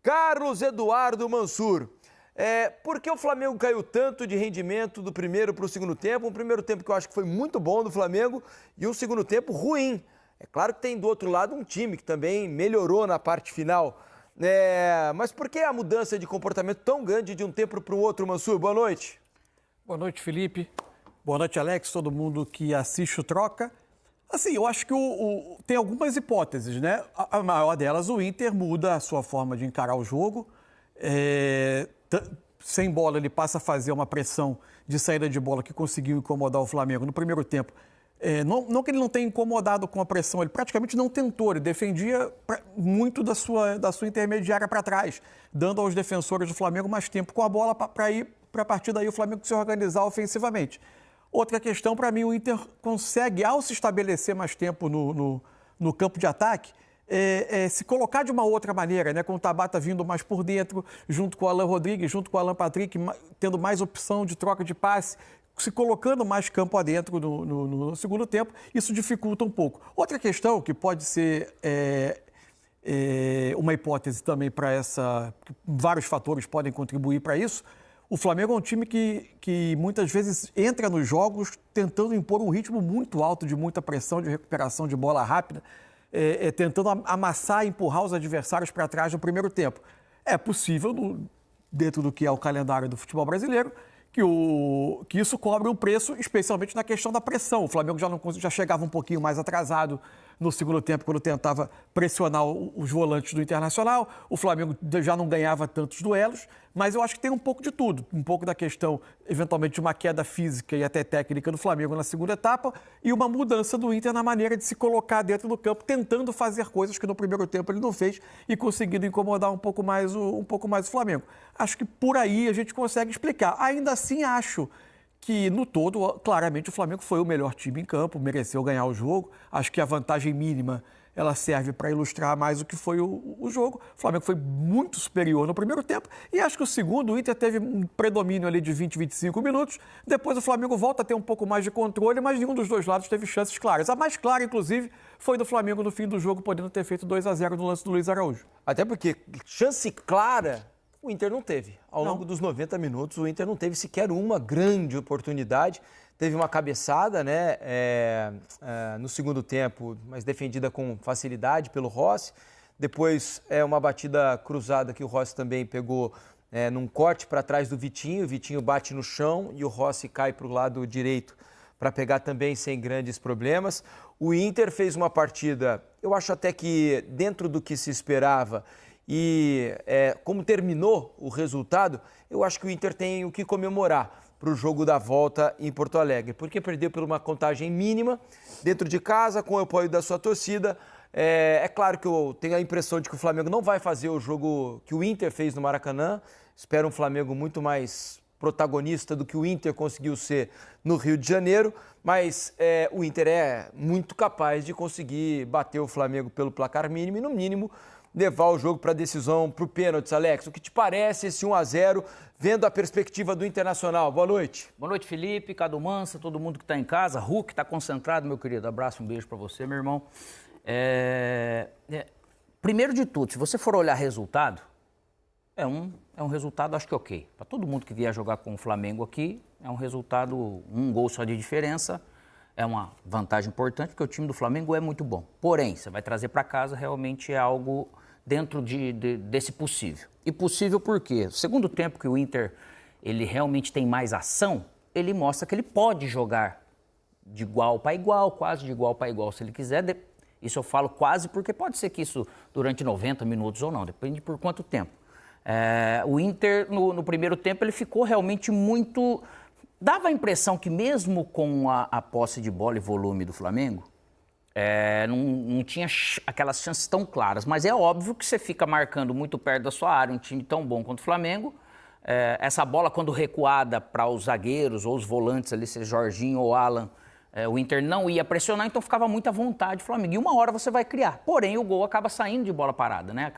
Carlos Eduardo Mansur, por que o Flamengo caiu tanto de rendimento do primeiro para o segundo tempo? Um primeiro tempo que eu acho que foi muito bom do Flamengo e um segundo tempo ruim. É claro que tem do outro lado um time que também melhorou na parte final. Mas por que a mudança de comportamento tão grande de um tempo para o outro, Mansur? Boa noite. Boa noite, Felipe. Boa noite, Alex, todo mundo que assiste o Troca. Assim, eu acho que tem algumas hipóteses, né? A maior delas, o Inter muda a sua forma de encarar o jogo. Sem bola, ele passa a fazer uma pressão de saída de bola que conseguiu incomodar o Flamengo no primeiro tempo. Não que ele não tenha incomodado com a pressão, ele praticamente não tentou, ele defendia muito da sua intermediária para trás, dando aos defensores do Flamengo mais tempo com a bola para ir para a partir daí o Flamengo se organizar ofensivamente. Outra questão, para mim, o Inter consegue, ao se estabelecer mais tempo no campo de ataque, se colocar de uma outra maneira, né? Com o Tabata vindo mais por dentro, junto com o Alan Rodrigues, junto com o Alan Patrick, tendo mais opção de troca de passe, se colocando mais campo adentro no segundo tempo, isso dificulta um pouco. Outra questão que pode ser uma hipótese também para essa, vários fatores podem contribuir para isso. O Flamengo é um time que muitas vezes entra nos jogos tentando impor um ritmo muito alto, de muita pressão, de recuperação de bola rápida, tentando amassar e empurrar os adversários para trás no primeiro tempo. É possível, dentro do que é o calendário do futebol brasileiro, que isso cobre um preço, especialmente na questão da pressão. O Flamengo já chegava um pouquinho mais atrasado no segundo tempo, quando tentava pressionar os volantes do Internacional. O Flamengo já não ganhava tantos duelos, mas eu acho que tem um pouco de tudo. Um pouco da questão, eventualmente, de uma queda física e até técnica do Flamengo na segunda etapa e uma mudança do Inter na maneira de se colocar dentro do campo, tentando fazer coisas que no primeiro tempo ele não fez e conseguindo incomodar um pouco mais o Flamengo. Acho que por aí a gente consegue explicar. Ainda assim, acho que, no todo, claramente o Flamengo foi o melhor time em campo, mereceu ganhar o jogo. Acho que a vantagem mínima, ela serve para ilustrar mais o que foi o jogo. O Flamengo foi muito superior no primeiro tempo e acho que o segundo, o Inter teve um predomínio ali de 20, 25 minutos. Depois o Flamengo volta a ter um pouco mais de controle, mas nenhum dos dois lados teve chances claras. A mais clara, inclusive, foi do Flamengo no fim do jogo, podendo ter feito 2-0 no lance do Luiz Araújo. Até porque chance clara o Inter não teve. Ao longo dos 90 minutos, o Inter não teve sequer uma grande oportunidade. Teve uma cabeçada, né, no segundo tempo, mas defendida com facilidade pelo Rossi. Depois, uma batida cruzada que o Rossi também pegou num corte para trás do Vitinho. O Vitinho bate no chão e o Rossi cai para o lado direito para pegar também sem grandes problemas. O Inter fez uma partida, eu acho até que dentro do que se esperava, e como terminou o resultado, eu acho que o Inter tem o que comemorar para o jogo da volta em Porto Alegre, porque perdeu por uma contagem mínima, dentro de casa, com o apoio da sua torcida. É claro que eu tenho a impressão de que o Flamengo não vai fazer o jogo que o Inter fez no Maracanã. Espero um Flamengo muito mais protagonista do que o Inter conseguiu ser no Rio de Janeiro, mas o Inter é muito capaz de conseguir bater o Flamengo pelo placar mínimo e, no mínimo, levar o jogo para a decisão, para o pênalti. Alex, o que te parece esse 1-0, vendo a perspectiva do Internacional? Boa noite. Boa noite, Felipe, Cadu Mansa, todo mundo que está em casa. Hulk está concentrado, meu querido. Abraço, um beijo para você, meu irmão. Primeiro de tudo, se você for olhar resultado, é um resultado, acho que ok. Para todo mundo que vier jogar com o Flamengo aqui, é um resultado, um gol só de diferença. É uma vantagem importante, porque o time do Flamengo é muito bom. Porém, você vai trazer para casa, realmente é algo dentro desse possível. E possível por quê? O segundo tempo que o Inter ele realmente tem mais ação, ele mostra que ele pode jogar de igual para igual, quase de igual para igual, se ele quiser. Isso eu falo quase porque pode ser que isso durante 90 minutos ou não, depende por quanto tempo. O Inter, no primeiro tempo, ele ficou realmente muito... Dava a impressão que mesmo com a posse de bola e volume do Flamengo, não tinha aquelas chances tão claras. Mas é óbvio que você fica marcando muito perto da sua área, um time tão bom quanto o Flamengo. Essa bola, quando recuada para os zagueiros ou os volantes ali, seja Jorginho ou Alan, o Inter não ia pressionar, então ficava muita vontade do Flamengo. E uma hora você vai criar. Porém, o gol acaba saindo de bola parada, né?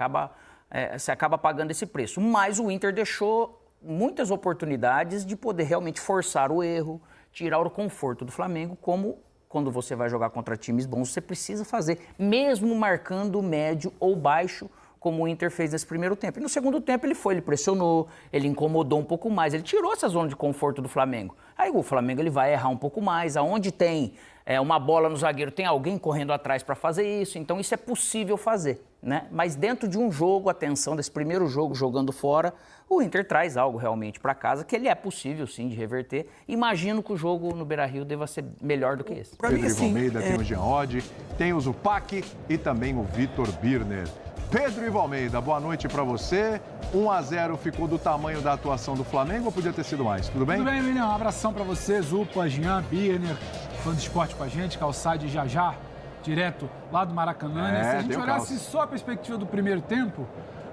Você acaba pagando esse preço. Mas o Inter deixou muitas oportunidades de poder realmente forçar o erro, tirar o conforto do Flamengo, como quando você vai jogar contra times bons, você precisa fazer, mesmo marcando médio ou baixo, como o Inter fez nesse primeiro tempo. E no segundo tempo ele pressionou, ele incomodou um pouco mais, ele tirou essa zona de conforto do Flamengo. Aí o Flamengo ele vai errar um pouco mais, aonde tem uma bola no zagueiro, tem alguém correndo atrás para fazer isso, então isso é possível fazer, né? Mas dentro de um jogo, atenção, desse primeiro jogo jogando fora, o Inter traz algo realmente para casa, que ele é possível sim de reverter. Imagino que o jogo no Beira-Rio deva ser melhor do que esse. Pedro Ivo Almeida, tem o Jean Oddi, tem o Zupac e também o Vitor Birner. Pedro Ivo Almeida, boa noite para você. 1-0 ficou do tamanho da atuação do Flamengo ou podia ter sido mais? Tudo bem? Tudo bem, William. Um abração para você, Zupa, Jean, Birner, fã do esporte com a gente, Calçade já, direto lá do Maracanã. Se a gente olhasse só a perspectiva do primeiro tempo,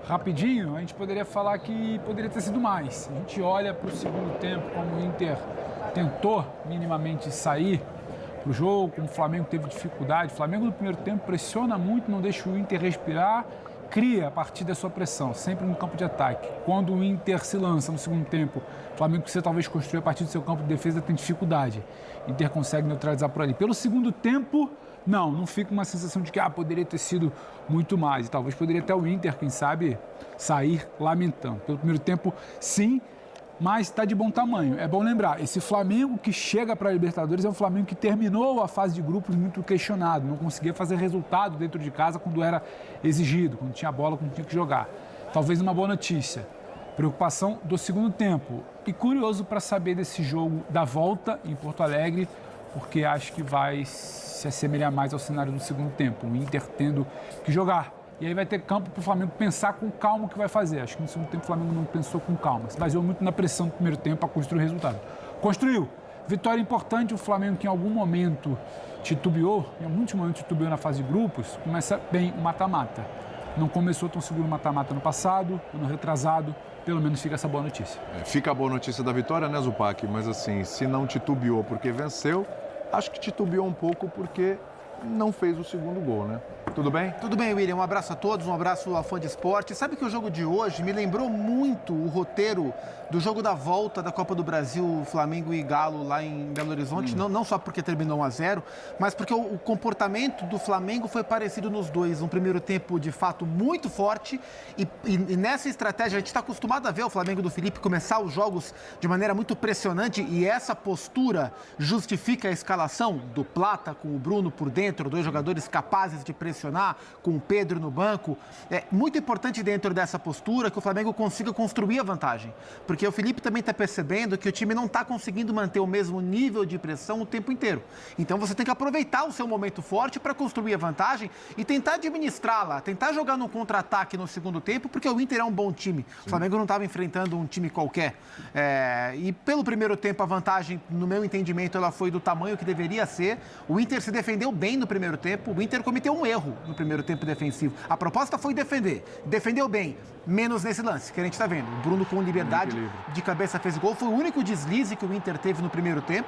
rapidinho, a gente poderia falar que poderia ter sido mais. A gente olha para o segundo tempo, como o Inter tentou minimamente sair para o jogo, como o Flamengo teve dificuldade. O Flamengo no primeiro tempo pressiona muito, não deixa o Inter respirar, cria a partir da sua pressão, sempre no campo de ataque. Quando o Inter se lança no segundo tempo, o Flamengo precisa talvez construir a partir do seu campo de defesa, tem dificuldade. O Inter consegue neutralizar por ali. Pelo segundo tempo, não fica uma sensação de que poderia ter sido muito mais. E talvez poderia até o Inter, quem sabe, sair lamentando. Pelo primeiro tempo, sim, mas está de bom tamanho. É bom lembrar, esse Flamengo que chega para a Libertadores é um Flamengo que terminou a fase de grupos muito questionado, não conseguia fazer resultado dentro de casa quando era exigido, quando tinha bola, quando tinha que jogar. Talvez uma boa notícia. Preocupação do segundo tempo. E curioso para saber desse jogo da volta em Porto Alegre, porque acho que vai se assemelhar mais ao cenário do segundo tempo. O Inter tendo que jogar. E aí vai ter campo para o Flamengo pensar com calma o que vai fazer. Acho que no segundo tempo o Flamengo não pensou com calma. Se baseou muito na pressão do primeiro tempo para construir o resultado. Construiu. Vitória importante. O Flamengo que em algum momento titubeou, em muitos momentos titubeou na fase de grupos, começa bem o mata-mata. Não começou tão seguro o mata-mata no passado, ano retrasado. Pelo menos fica essa boa notícia. Fica a boa notícia da vitória, né, Zupac? Mas assim, se não titubeou porque venceu, acho que titubeou um pouco porque não fez o segundo gol, né? Tudo bem? Tudo bem, William. Um abraço a todos, um abraço ao fã de esporte. Sabe que o jogo de hoje me lembrou muito o roteiro do jogo da volta da Copa do Brasil, Flamengo e Galo lá em Belo Horizonte. Não só porque terminou 1-0, mas porque o comportamento do Flamengo foi parecido nos dois. Um primeiro tempo, de fato, muito forte. E nessa estratégia, a gente está acostumado a ver o Flamengo do Felipe começar os jogos de maneira muito pressionante. E essa postura justifica a escalação do Plata com o Bruno por dentro, dois jogadores capazes de pressionar, com o Pedro no banco. É muito importante dentro dessa postura que o Flamengo consiga construir a vantagem. Porque o Felipe também está percebendo que o time não está conseguindo manter o mesmo nível de pressão o tempo inteiro. Então você tem que aproveitar o seu momento forte para construir a vantagem e tentar administrá-la, tentar jogar no contra-ataque no segundo tempo, porque o Inter é um bom time. O Flamengo não estava enfrentando um time qualquer. E pelo primeiro tempo a vantagem, no meu entendimento, ela foi do tamanho que deveria ser. O Inter se defendeu bem no primeiro tempo, o Inter cometeu um erro no primeiro tempo defensivo. A proposta foi defendeu bem, menos nesse lance que a gente está vendo. O Bruno com liberdade de cabeça fez gol, foi o único deslize que o Inter teve no primeiro tempo.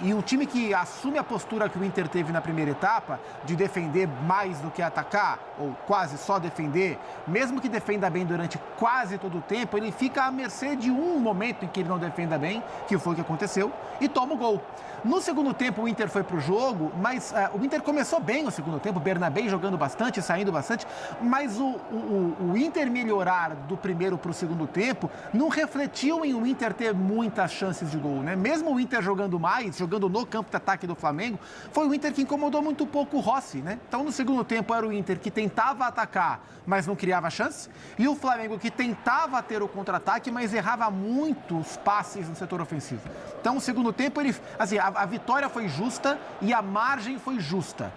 E um time que assume a postura que o Inter teve na primeira etapa, de defender mais do que atacar, ou quase só defender, mesmo que defenda bem durante quase todo o tempo, ele fica à mercê de um momento em que ele não defenda bem, que foi o que aconteceu, e toma o gol. No segundo tempo o Inter foi para o jogo, mas o Inter começou bem no segundo tempo, o Bernabé jogando bastante, saindo bastante, mas o Inter melhorar do primeiro para o segundo tempo não refletiu em o Inter ter muitas chances de gol, né? Mesmo o Inter jogando mais, jogando no campo de ataque do Flamengo, foi o Inter que incomodou muito pouco o Rossi, né? Então no segundo tempo era o Inter que tentava atacar, mas não criava chance, e o Flamengo que tentava ter o contra-ataque, mas errava muitos passes no setor ofensivo. Então no segundo tempo ele, assim, a vitória foi justa e a margem foi justa.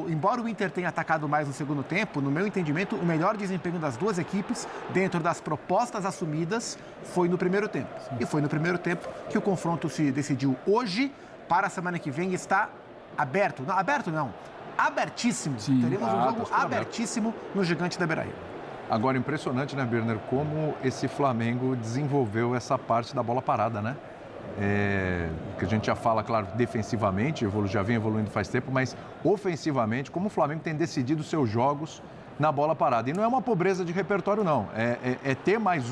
Embora o Inter tenha atacado mais no segundo tempo, no meu entendimento, o melhor desempenho das duas equipes, dentro das propostas assumidas, foi no primeiro tempo. E foi no primeiro tempo que o confronto se decidiu. Hoje, para a semana que vem, está aberto. Não, aberto não. Abertíssimo. Sim. Teremos um jogo abertíssimo no Gigante da Beira-Rio. Agora, impressionante, né, Birner, como esse Flamengo desenvolveu essa parte da bola parada, né? Que a gente já fala, claro, defensivamente, já vem evoluindo faz tempo, mas ofensivamente, como o Flamengo tem decidido seus jogos na bola parada. E não é uma pobreza de repertório, não. É ter mais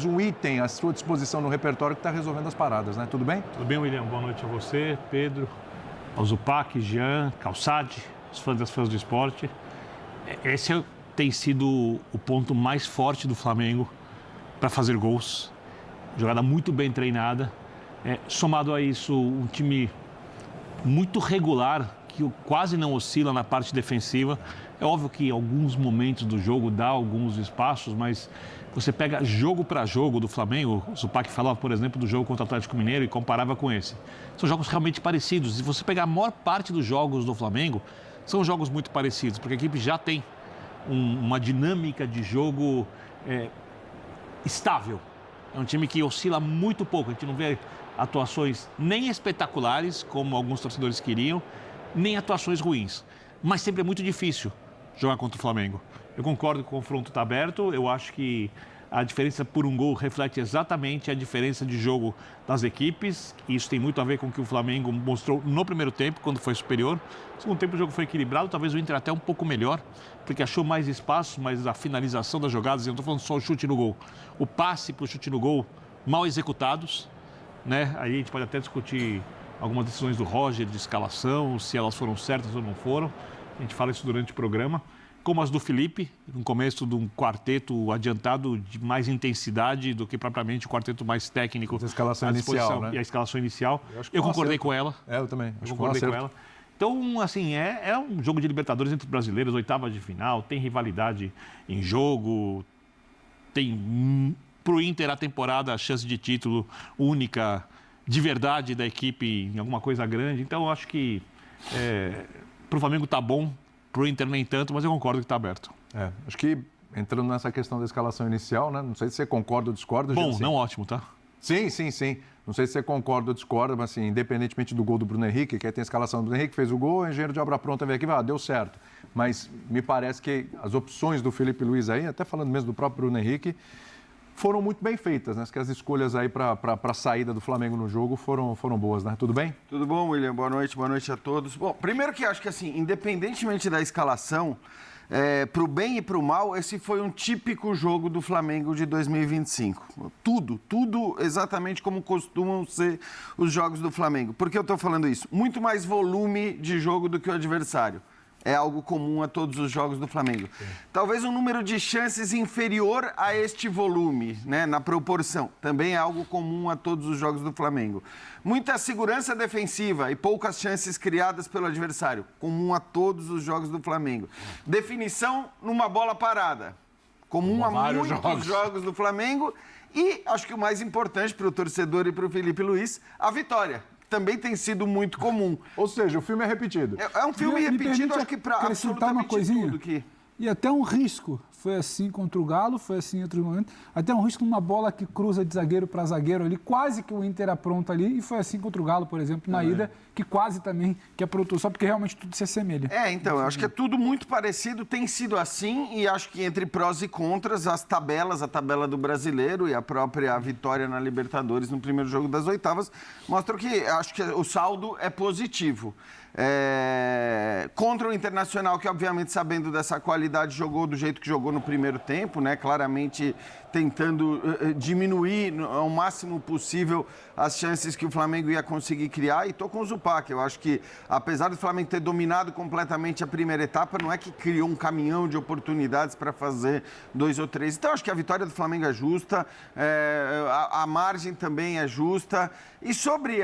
um item à sua disposição no repertório que está resolvendo as paradas, né? Tudo bem? Tudo bem, William. Boa noite a você, Pedro, ao Zupac, Jean, Calçade, os fãs das fãs do esporte. Esse tem sido o ponto mais forte do Flamengo para fazer gols. Jogada muito bem treinada. Somado a isso, um time muito regular, que quase não oscila na parte defensiva. É óbvio que em alguns momentos do jogo dá alguns espaços, mas você pega jogo para jogo do Flamengo, o Zupac falava, por exemplo, do jogo contra o Atlético Mineiro e comparava com esse. São jogos realmente parecidos. Se você pegar a maior parte dos jogos do Flamengo, são jogos muito parecidos, porque a equipe já tem uma dinâmica de jogo estável. É um time que oscila muito pouco, a gente não vê atuações nem espetaculares, como alguns torcedores queriam, nem atuações ruins. Mas sempre é muito difícil jogar contra o Flamengo. Eu concordo que o confronto está aberto, eu acho que a diferença por um gol reflete exatamente a diferença de jogo das equipes. Isso tem muito a ver com o que o Flamengo mostrou no primeiro tempo, quando foi superior. No segundo tempo o jogo foi equilibrado, talvez o Inter até um pouco melhor, porque achou mais espaço, mas a finalização das jogadas, eu não estou falando só o chute no gol, o passe para o chute no gol, mal executados, né? Aí a gente pode até discutir algumas decisões do Roger de escalação, se elas foram certas ou não foram. A gente fala isso durante o programa. Como as do Felipe, no começo de um quarteto adiantado de mais intensidade do que propriamente o quarteto mais técnico. A escalação inicial, né? E a escalação inicial. Eu concordei com ela. Eu também. Eu concordei com ela. Então, assim, é um jogo de Libertadores entre brasileiros, oitava de final, tem rivalidade em jogo, tem pro Inter a temporada, a chance de título única, de verdade da equipe em alguma coisa grande. Então, eu acho que pro Flamengo tá bom, pro Inter nem tanto, mas eu concordo que tá aberto. Acho que entrando nessa questão da escalação inicial, né? Não sei se você concorda ou discorda. Bom, não ótimo, tá? Sim. Não sei se você concorda ou discorda, mas assim, independentemente do gol do Bruno Henrique, que aí tem a escalação do Bruno Henrique, fez o gol, o engenheiro de obra pronta veio aqui e deu certo. Mas me parece que as opções do Felipe Luiz aí, até falando mesmo do próprio Bruno Henrique, foram muito bem feitas, né? Que as escolhas aí para a saída do Flamengo no jogo foram boas, né? Tudo bem? Tudo bom, William? Boa noite a todos. Bom, primeiro que acho que assim, independentemente da escalação, para o bem e para o mal, esse foi um típico jogo do Flamengo de 2025. Tudo exatamente como costumam ser os jogos do Flamengo. Por que eu estou falando isso? Muito mais volume de jogo do que o adversário. É algo comum a todos os jogos do Flamengo. Sim. Talvez um número de chances inferior a este volume, né, na proporção. Também é algo comum a todos os jogos do Flamengo. Muita segurança defensiva e poucas chances criadas pelo adversário. Comum a todos os jogos do Flamengo. Definição numa bola parada. Comum a muitos jogos do Flamengo. E acho que o mais importante para o torcedor e para o Felipe Luiz, a vitória. Também tem sido muito comum. Ou seja, o filme é repetido. É um filme repetido, acho que para absolutamente uma coisinha. tudo que... E até um risco. Foi assim contra o Galo, foi assim em outro momento. Até um risco numa bola que cruza de zagueiro para zagueiro ali. Quase que o Inter apronta ali. E foi assim contra o Galo, por exemplo, na ida, que quase também que aprontou. Só porque realmente tudo se assemelha. Então, eu acho que é tudo muito parecido. Tem sido assim. E acho que entre prós e contras, a tabela do brasileiro e a própria vitória na Libertadores no primeiro jogo das oitavas, mostram que acho que o saldo é positivo. Contra o Internacional, que obviamente sabendo dessa qualidade jogou do jeito que jogou no primeiro tempo, né? Claramente tentando diminuir ao máximo possível as chances que o Flamengo ia conseguir criar. E estou com o Zupac. Eu acho que, apesar do Flamengo ter dominado completamente a primeira etapa, não é que criou um caminhão de oportunidades para fazer 2 ou 3. Então, acho que a vitória do Flamengo é justa, a margem também é justa. E sobre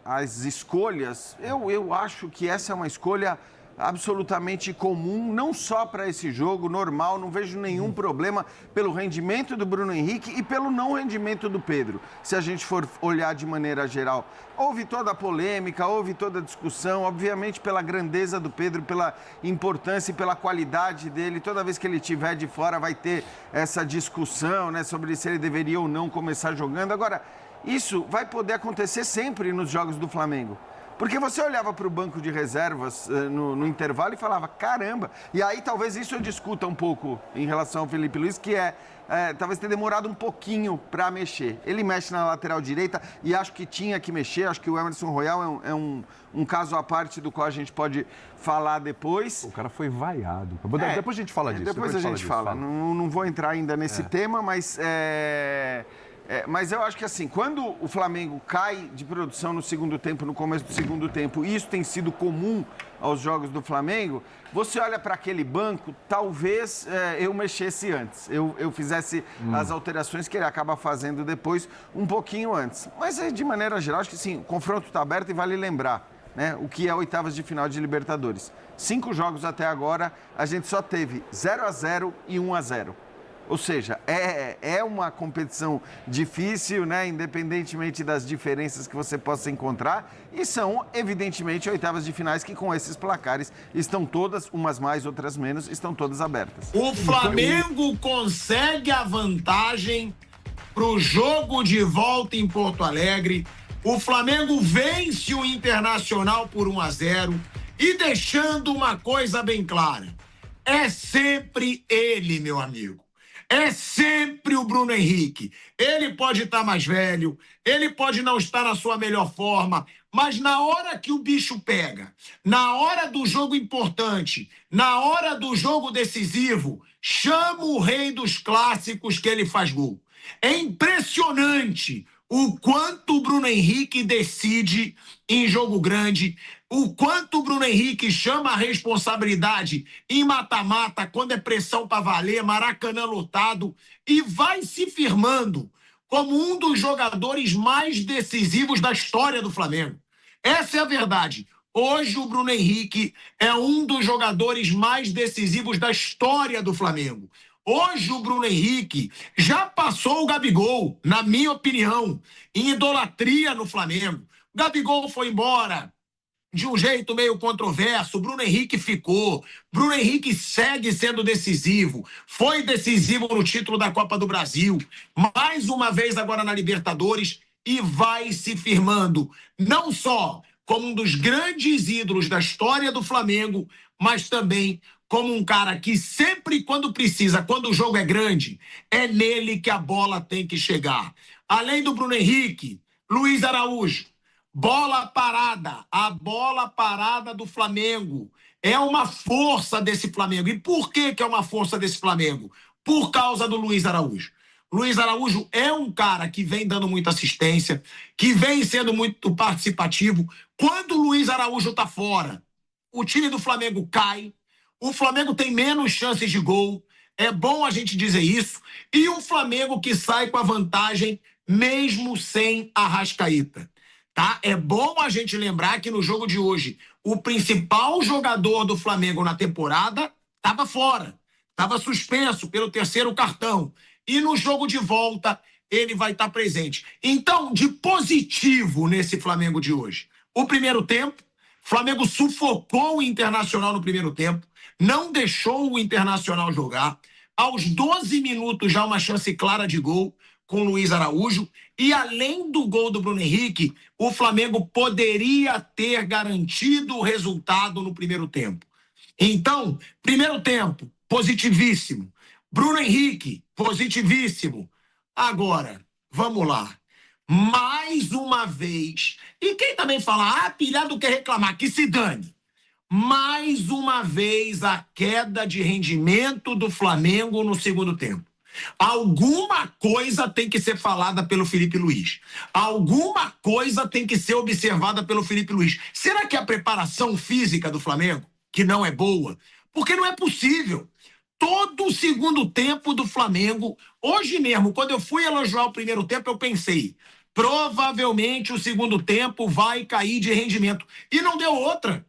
as escolhas, eu acho que essa é uma escolha absolutamente comum, não só para esse jogo, normal, não vejo nenhum problema pelo rendimento do Bruno Henrique e pelo não rendimento do Pedro. Se a gente for olhar de maneira geral, houve toda a polêmica, houve toda a discussão, obviamente pela grandeza do Pedro, pela importância e pela qualidade dele, toda vez que ele estiver de fora vai ter essa discussão, né, sobre se ele deveria ou não começar jogando. Agora, isso vai poder acontecer sempre nos jogos do Flamengo. Porque você olhava para o banco de reservas no intervalo e falava, caramba. E aí talvez isso eu discuta um pouco em relação ao Felipe Luiz, que talvez tenha demorado um pouquinho para mexer. Ele mexe na lateral direita e acho que tinha que mexer. Acho que o Emerson Royal é um caso à parte do qual a gente pode falar depois. O cara foi vaiado. Depois a gente fala disso. Depois a gente fala. Não vou entrar ainda nesse tema, mas... Mas eu acho que assim, quando o Flamengo cai de produção no segundo tempo, no começo do segundo tempo, e isso tem sido comum aos jogos do Flamengo, você olha para aquele banco, talvez eu mexesse antes, eu fizesse as alterações que ele acaba fazendo depois, um pouquinho antes. Mas de maneira geral, acho que sim, o confronto está aberto e vale lembrar, né, o que é oitavas de final de Libertadores. 5 jogos até agora, a gente só teve 0-0 e 1-0. Ou seja, é uma competição difícil, né? Independentemente das diferenças que você possa encontrar. E são, evidentemente, oitavas de finais que com esses placares estão todas, umas mais, outras menos, estão todas abertas. O Flamengo consegue a vantagem para o jogo de volta em Porto Alegre. O Flamengo vence o Internacional por 1-0 e deixando uma coisa bem clara. É sempre ele, meu amigo. É sempre o Bruno Henrique. Ele pode estar mais velho, ele pode não estar na sua melhor forma, mas na hora que o bicho pega, na hora do jogo importante, na hora do jogo decisivo, chama o rei dos clássicos que ele faz gol. É impressionante o quanto o Bruno Henrique decide em jogo grande, o quanto o Bruno Henrique chama a responsabilidade em mata-mata, quando é pressão para valer, Maracanã lotado, e vai se firmando como um dos jogadores mais decisivos da história do Flamengo. Essa é a verdade. Hoje o Bruno Henrique é um dos jogadores mais decisivos da história do Flamengo. Hoje o Bruno Henrique já passou o Gabigol, na minha opinião, em idolatria no Flamengo. O Gabigol foi embora de um jeito meio controverso, o Bruno Henrique ficou. Bruno Henrique segue sendo decisivo. Foi decisivo no título da Copa do Brasil. Mais uma vez agora na Libertadores e vai se firmando. Não só como um dos grandes ídolos da história do Flamengo, mas também como um cara que sempre, quando precisa, quando o jogo é grande, é nele que a bola tem que chegar. Além do Bruno Henrique, Luiz Araújo, bola parada, a bola parada do Flamengo. É uma força desse Flamengo. E por que é uma força desse Flamengo? Por causa do Luiz Araújo. Luiz Araújo é um cara que vem dando muita assistência, que vem sendo muito participativo. Quando o Luiz Araújo está fora, o time do Flamengo cai, o Flamengo tem menos chances de gol, é bom a gente dizer isso, e um Flamengo que sai com a vantagem mesmo sem Arrascaeta. Tá? É bom a gente lembrar que no jogo de hoje, o principal jogador do Flamengo na temporada estava fora, estava suspenso pelo 3º cartão. E no jogo de volta, ele vai estar presente. Então, de positivo nesse Flamengo de hoje, o primeiro tempo, o Flamengo sufocou o Internacional no primeiro tempo, não deixou o Internacional jogar. Aos 12 minutos, já uma chance clara de gol com o Luiz Araújo. E além do gol do Bruno Henrique, o Flamengo poderia ter garantido o resultado no primeiro tempo. Então, primeiro tempo, positivíssimo. Bruno Henrique, positivíssimo. Agora, vamos lá. Mais uma vez. E quem também fala, pilhado quer reclamar, que se dane. Mais uma vez a queda de rendimento do Flamengo no segundo tempo. Alguma coisa tem que ser falada pelo Felipe Luiz. Alguma coisa tem que ser observada pelo Felipe Luiz. Será que a preparação física do Flamengo, que não é boa? Porque não é possível. Todo o segundo tempo do Flamengo, hoje mesmo, quando eu fui elogiar o primeiro tempo, eu pensei, provavelmente o segundo tempo vai cair de rendimento. E não deu outra.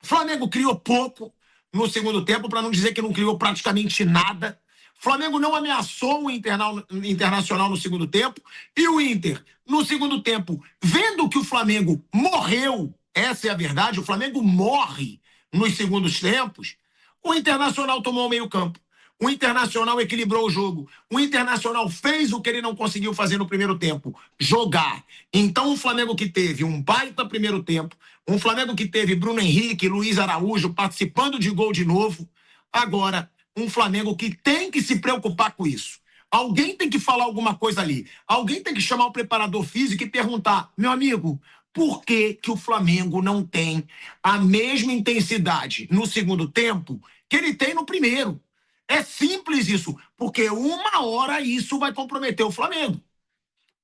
O Flamengo criou pouco no segundo tempo, para não dizer que não criou praticamente nada. O Flamengo não ameaçou o Internacional no segundo tempo. E o Inter, no segundo tempo, vendo que o Flamengo morreu, essa é a verdade, o Flamengo morre nos segundos tempos, o Internacional tomou o meio-campo. O Internacional equilibrou o jogo. O Internacional fez o que ele não conseguiu fazer no primeiro tempo, jogar. Então, o Flamengo que teve um baita primeiro tempo, um Flamengo que teve Bruno Henrique, Luiz Araújo participando de gol de novo, agora, um Flamengo que tem que se preocupar com isso. Alguém tem que falar alguma coisa ali. Alguém tem que chamar o preparador físico e perguntar, meu amigo, por que o Flamengo não tem a mesma intensidade no segundo tempo que ele tem no primeiro? É simples isso, porque uma hora isso vai comprometer o Flamengo.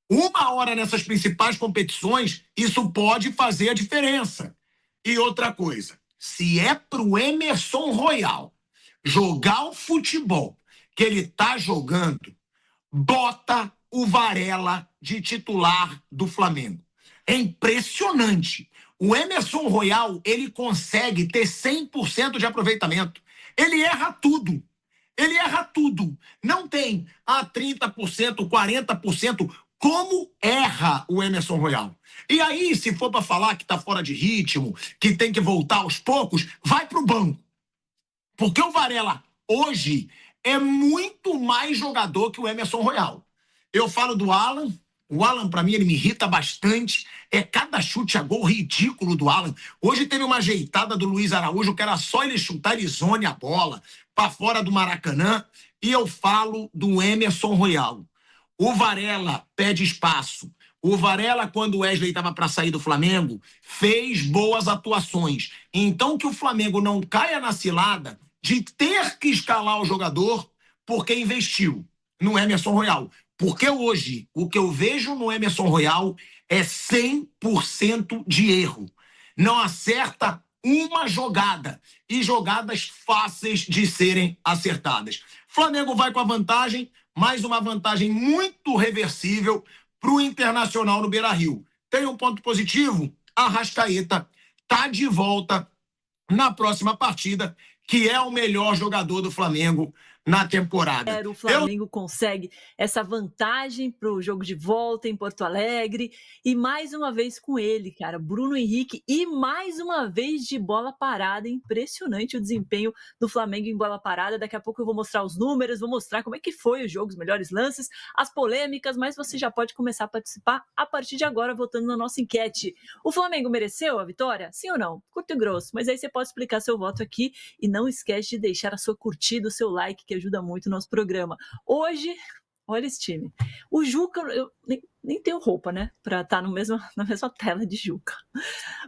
1 hora nessas principais competições, isso pode fazer a diferença. E outra coisa, se é pro Emerson Royal jogar o futebol que ele tá jogando, bota o Varela de titular do Flamengo. É impressionante. O Emerson Royal, ele consegue ter 100% de aproveitamento. Ele erra tudo. Ele erra tudo. Não tem 30%, 40%. Como erra o Emerson Royal? E aí, se for para falar que tá fora de ritmo, que tem que voltar aos poucos, vai pro banco. Porque o Varela, hoje, é muito mais jogador que o Emerson Royal. Eu falo do Alan. O Alan, para mim, ele me irrita bastante. É cada chute a gol ridículo do Alan. Hoje teve uma ajeitada do Luiz Araújo, que era só ele chutar, ele zone a bola para fora do Maracanã. E eu falo do Emerson Royal. O Varela pede espaço. O Varela, quando o Wesley estava para sair do Flamengo, fez boas atuações. Então, que o Flamengo não caia na cilada de ter que escalar o jogador porque investiu no Emerson Royal. Porque hoje, o que eu vejo no Emerson Royal é 100% de erro. Não acerta uma jogada. E jogadas fáceis de serem acertadas. Flamengo vai com a vantagem, mais uma vantagem muito reversível para o Internacional no Beira-Rio. Tem um ponto positivo, a Arrascaeta está de volta na próxima partida, que é o melhor jogador do Flamengo na temporada. O Flamengo consegue essa vantagem para o jogo de volta em Porto Alegre e mais uma vez com ele, cara, Bruno Henrique, e mais uma vez de bola parada. Impressionante o desempenho do Flamengo em bola parada. Daqui a pouco eu vou mostrar os números, vou mostrar como é que foi o jogo, os melhores lances, as polêmicas, mas você já pode começar a participar a partir de agora votando na nossa enquete. O Flamengo mereceu a vitória? Sim ou não? Curto e grosso, mas aí você pode explicar seu voto aqui e não esquece de deixar a sua curtida, o seu like, que ajuda muito o nosso programa. Hoje, olha esse time. O Juca, eu nem tenho roupa, né? Para estar na mesma tela de Juca.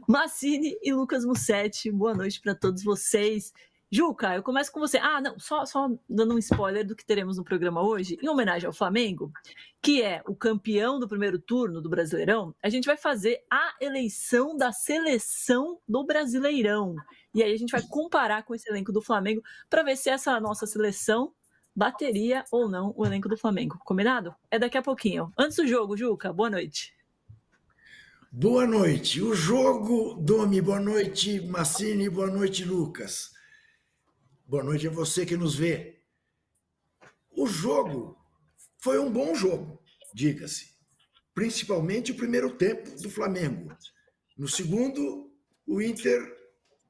Massini e Lucas Mussetti, boa noite para todos vocês. Juca, eu começo com você. Só dando um spoiler do que teremos no programa hoje. Em homenagem ao Flamengo, que é o campeão do primeiro turno do Brasileirão, a gente vai fazer a eleição da seleção do Brasileirão. E aí a gente vai comparar com esse elenco do Flamengo para ver se essa nossa seleção bateria ou não o elenco do Flamengo. Combinado? É daqui a pouquinho. Antes do jogo, Juca, boa noite. Boa noite. O jogo, Domi, boa noite, Massini, boa noite, Lucas. Boa noite a você que nos vê. O jogo foi um bom jogo, diga-se. Principalmente o primeiro tempo do Flamengo. No segundo, o Inter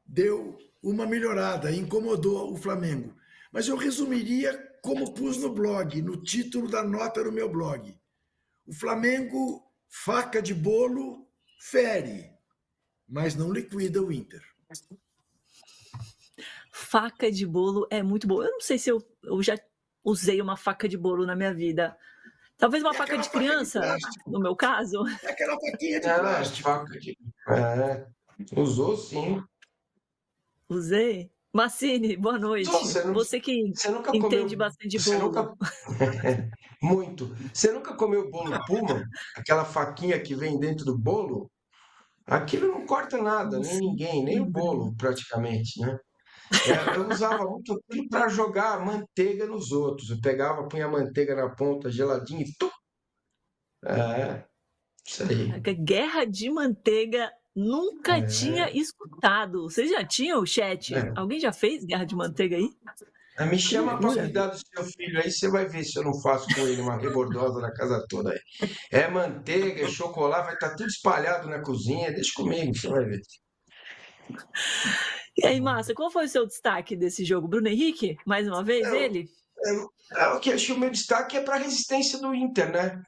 deu uma melhorada, incomodou o Flamengo. Mas eu resumiria como pus no blog, no título da nota do meu blog. O Flamengo, faca de bolo, fere, mas não liquida o Inter. Faca de bolo é muito boa. Eu não sei se eu já usei uma faca de bolo na minha vida. Talvez uma faca de criança, no meu caso. É aquela faquinha de plástico. Usou sim. Usei? Massini, boa noite. Você que entende bastante de bolo. Muito. Você nunca comeu bolo Puma? Aquela faquinha que vem dentro do bolo? Aquilo não corta nada, nem ninguém, nem o bolo praticamente, né? Eu usava muito aquilo para jogar manteiga nos outros. Eu pegava, punha a manteiga na ponta, geladinha e tum! Isso aí. Guerra de manteiga, nunca tinha escutado. Vocês já tinham, chat? Alguém já fez guerra de manteiga aí? Me chama para cuidar do seu filho aí, você vai ver se eu não faço com ele uma rebordosa na casa toda aí. É manteiga, é chocolate, vai estar tudo espalhado na cozinha. Deixa comigo, você vai ver. E aí, Márcia, qual foi o seu destaque desse jogo? Bruno Henrique? Mais uma vez, ele? O que eu achei o meu destaque é para a resistência do Inter, né?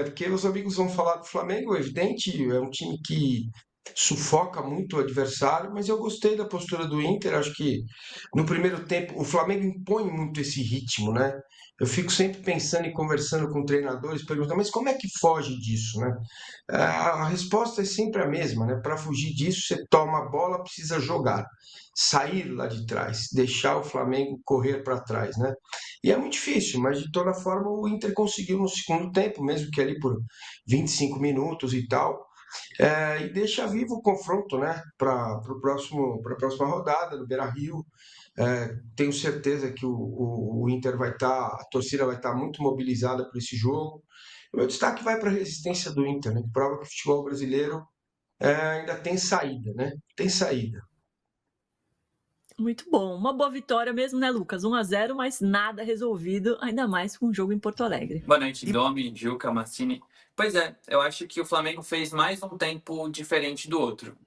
Porque os amigos vão falar do Flamengo, é evidente, é um time que sufoca muito o adversário, mas eu gostei da postura do Inter. Acho que no primeiro tempo o Flamengo impõe muito esse ritmo, né? Eu fico sempre pensando e conversando com treinadores, perguntando, mas como é que foge disso, né? A resposta é sempre a mesma, né? Para fugir disso, você toma a bola, precisa jogar, sair lá de trás, deixar o Flamengo correr para trás, né? E é muito difícil, mas de toda forma o Inter conseguiu no segundo tempo, mesmo que ali por 25 minutos e tal, e deixa vivo o confronto, né, para a próxima rodada no Beira-Rio. Tenho certeza que o Inter vai estar, a torcida vai estar muito mobilizada para esse jogo. O meu destaque vai para a resistência do Inter, né, que prova que o futebol brasileiro ainda tem saída, né? Tem saída. Muito bom. Uma boa vitória mesmo, né, Lucas? 1-0, mas nada resolvido, ainda mais com o jogo em Porto Alegre. Boa noite, Domi, Juca, Massini. Pois é, eu acho que o Flamengo fez mais um tempo diferente do outro.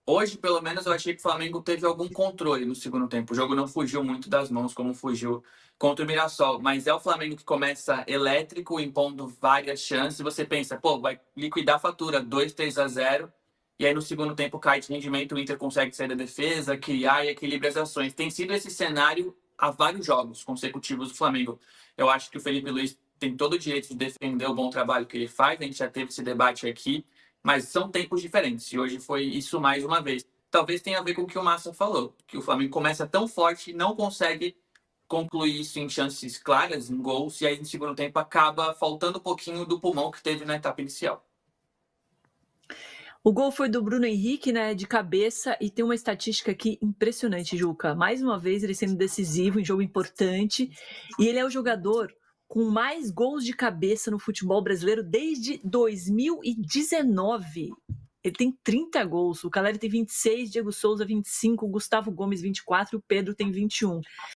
Hoje, pelo menos, eu achei que o Flamengo teve algum controle no segundo tempo. O jogo não fugiu muito das mãos, como fugiu contra o Mirassol. Mas é o Flamengo que começa elétrico, impondo várias chances. Você pensa, pô, vai liquidar a fatura, 2-3-0. E aí, no segundo tempo, cai de rendimento, o Inter consegue sair da defesa, criar e equilibrar as ações. Tem sido esse cenário há vários jogos consecutivos do Flamengo. Eu acho que o Felipe Luiz tem todo o direito de defender o bom trabalho que ele faz. A gente já teve esse debate aqui, mas são tempos diferentes. E hoje foi isso mais uma vez. Talvez tenha a ver com o que o Massa falou, que o Flamengo começa tão forte e não consegue concluir isso em chances claras, em gols, e aí no segundo tempo acaba faltando um pouquinho do pulmão que teve na etapa inicial. O gol foi do Bruno Henrique, né, de cabeça, e tem uma estatística aqui impressionante, Juca. Mais uma vez ele sendo decisivo em jogo importante, e ele é o jogador com mais gols de cabeça no futebol brasileiro desde 2019. Ele tem 30 gols, o Caleri tem 26, Diego Souza 25, Gustavo Gomes 24 e o Pedro tem 21.